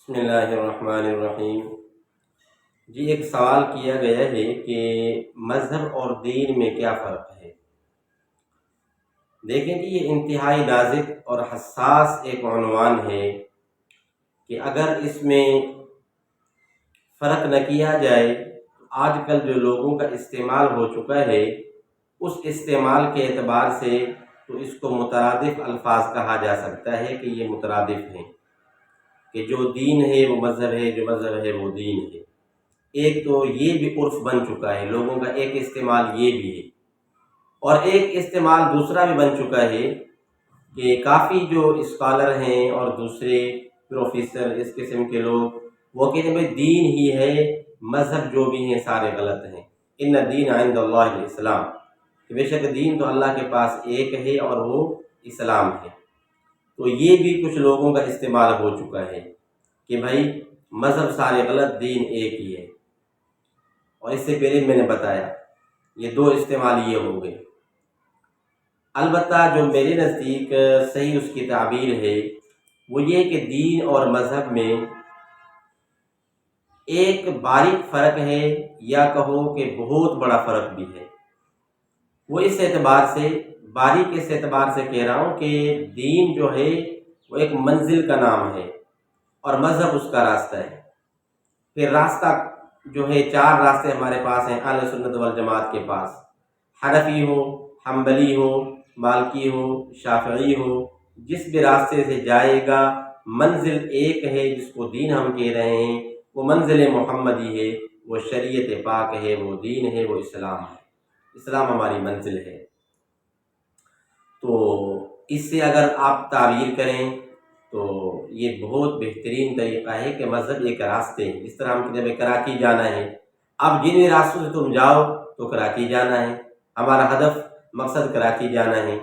بسم اللہ الرحمن الرحیم۔ جی ایک سوال کیا گیا ہے کہ مذہب اور دین میں کیا فرق ہے۔ دیکھیں کہ یہ انتہائی نازک اور حساس ایک عنوان ہے کہ اگر اس میں فرق نہ کیا جائے تو آج کل جو لوگوں کا استعمال ہو چکا ہے اس استعمال کے اعتبار سے تو اس کو مترادف الفاظ کہا جا سکتا ہے کہ یہ مترادف ہیں، کہ جو دین ہے وہ مذہب ہے، جو مذہب ہے وہ دین ہے۔ ایک تو یہ بھی عرف بن چکا ہے، لوگوں کا ایک استعمال یہ بھی ہے، اور ایک استعمال دوسرا بھی بن چکا ہے کہ کافی جو اسکالر ہیں اور دوسرے پروفیسر اس قسم کے لوگ وہ کہتے ہیں بھائی دین ہی ہے، مذہب جو بھی ہیں سارے غلط ہیں۔ ان الدین عند اللہ الاسلام، کہ بے شک دین تو اللہ کے پاس ایک ہے اور وہ اسلام ہے۔ تو یہ بھی کچھ لوگوں کا استعمال ہو چکا ہے کہ بھائی مذہب سارے غلط، دین ایک ہی ہے۔ اور اس سے پہلے میں نے بتایا یہ دو استعمال یہ ہو گئے۔ البتہ جو میرے نزدیک صحیح اس کی تعبیر ہے وہ یہ کہ دین اور مذہب میں ایک باریک فرق ہے، یا کہو کہ بہت بڑا فرق بھی ہے۔ وہ اس اعتبار سے باریک اس اعتبار سے کہہ رہا ہوں کہ دین جو ہے وہ ایک منزل کا نام ہے اور مذہب اس کا راستہ ہے۔ پھر راستہ جو ہے چار راستے ہمارے پاس ہیں اہل سنت والجماعت کے پاس، حنفی ہو، حنبلی ہو، مالکی ہو، شافعی ہو، جس بھی راستے سے جائے گا منزل ایک ہے جس کو دین ہم کہہ رہے ہیں، وہ منزل محمدی ہے، وہ شریعت پاک ہے، وہ دین ہے، وہ اسلام ہے۔ اسلام ہماری منزل ہے۔ تو اس سے اگر آپ تعبیر کریں تو یہ بہت بہترین طریقہ ہے کہ مذہب ایک راستے ہیں۔ جس طرح ہم جب کراچی جانا ہے، اب جن بھی راستوں سے تم جاؤ تو کراچی جانا ہے، ہمارا ہدف مقصد کراچی جانا ہے۔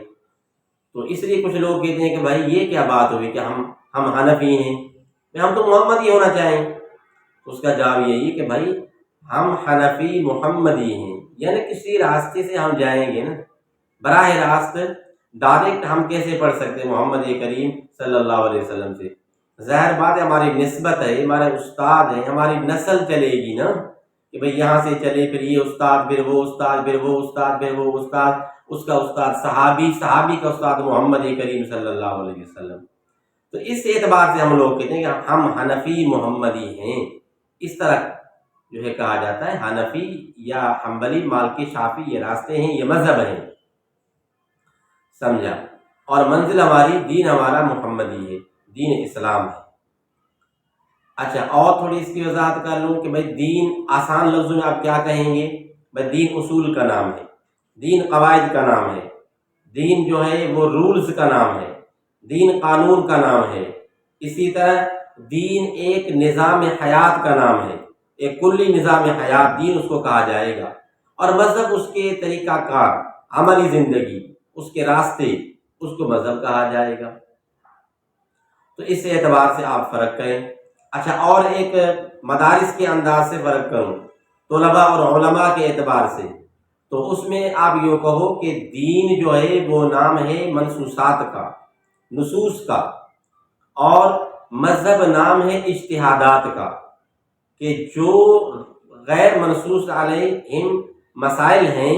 تو اس لیے کچھ لوگ کہتے ہیں کہ بھائی یہ کیا بات ہوئی کہ ہم حنفی ہیں، ہم تو محمدی ہونا چاہیں۔ اس کا جواب یہی کہ بھائی ہم حنفی محمدی ہیں، یعنی کسی راستے سے ہم جائیں گے نا، براہ راست ڈائریکٹ ہم کیسے پڑھ سکتے ہیں محمد کریم صلی اللہ علیہ وسلم سے؟ ظاہر بات ہے ہماری نسبت ہے، ہمارے استاد ہیں، ہماری نسل چلے گی نا، کہ بھئی یہاں سے چلے، پھر یہ استاد، پھر وہ استاد، پھر وہ استاد، پھر وہ استاد، اس کا استاد صحابی، صحابی کا استاد محمد کریم صلی اللہ علیہ وسلم۔ تو اس اعتبار سے ہم لوگ کہتے ہیں کہ ہم حنفی محمدی ہیں۔ اس طرح جو ہے کہا جاتا ہے حنفی یا حنبلی، مالکی، شافعی یہ راستے ہیں، یہ مذہب ہیں، سمجھا؟ اور منزل ہماری، دین ہمارا محمدی ہے، دین اسلام ہے۔ اچھا اور تھوڑی اس کی وضاحت کر لوں کہ بھائی دین آسان لفظوں میں آپ کیا کہیں گے؟ بھائی دین اصول کا نام ہے، دین قواعد کا نام ہے، دین جو ہے وہ رولز کا نام ہے، دین قانون کا نام ہے۔ اسی طرح دین ایک نظام حیات کا نام ہے، ایک کلی نظام حیات دین اس کو کہا جائے گا، اور مذہب اس کے طریقہ کار، عملی زندگی، اس کے راستے، اس کو مذہب کہا جائے گا۔ تو اس اعتبار سے آپ فرق کریں۔ اچھا اور ایک مدارس کے انداز سے فرق کروں، طلباء اور علماء کے اعتبار سے، تو اس میں آپ یوں کہو کہ دین جو ہے وہ نام ہے منصوصات کا، نصوص کا، اور مذہب نام ہے اجتہادات کا، کہ جو غیر منصوص علیہم مسائل ہیں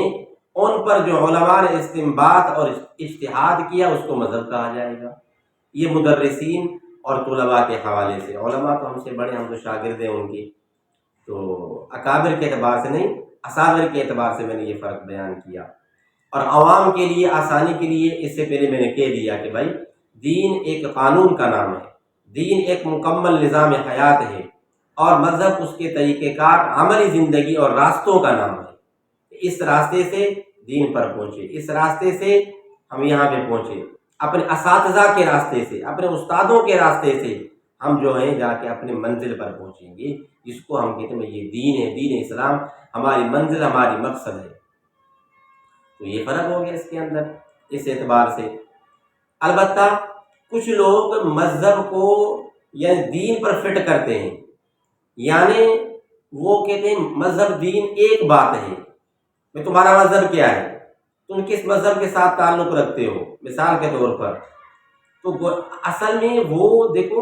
ان پر جو علماء نے استنباط اور اجتہاد کیا اس کو مذہب کہا جائے گا۔ یہ مدرسین اور طلباء کے حوالے سے، علماء تو ہم سے بڑے، ہم تو شاگرد ہیں ان کی، تو اکابر کے اعتبار سے نہیں، اصاغر کے اعتبار سے میں نے یہ فرق بیان کیا۔ اور عوام کے لیے آسانی کے لیے اس سے پہلے میں نے کہہ دیا کہ بھائی دین ایک قانون کا نام ہے، دین ایک مکمل نظام حیات ہے، اور مذہب اس کے طریقہ کار، عملی زندگی اور راستوں کا نام ہے۔ اس راستے سے دین پر پہنچے، اس راستے سے ہم یہاں پہ پہنچے، اپنے اساتذہ کے راستے سے، اپنے استادوں کے راستے سے ہم جو ہیں جا کے اپنے منزل پر پہنچیں گے، جس کو ہم کہتے ہیں یہ دین ہے، دین اسلام ہماری منزل، ہماری مقصد ہے۔ تو یہ فرق ہو گیا اس کے اندر، اس اعتبار سے۔ البتہ کچھ لوگ مذہب کو یعنی دین پر فٹ کرتے ہیں، یعنی وہ کہتے ہیں مذہب دین ایک بات ہے، میں تمہارا مذہب کیا ہے، تم کس مذہب کے ساتھ تعلق رکھتے ہو، مثال کے طور پر۔ تو اصل میں وہ دیکھو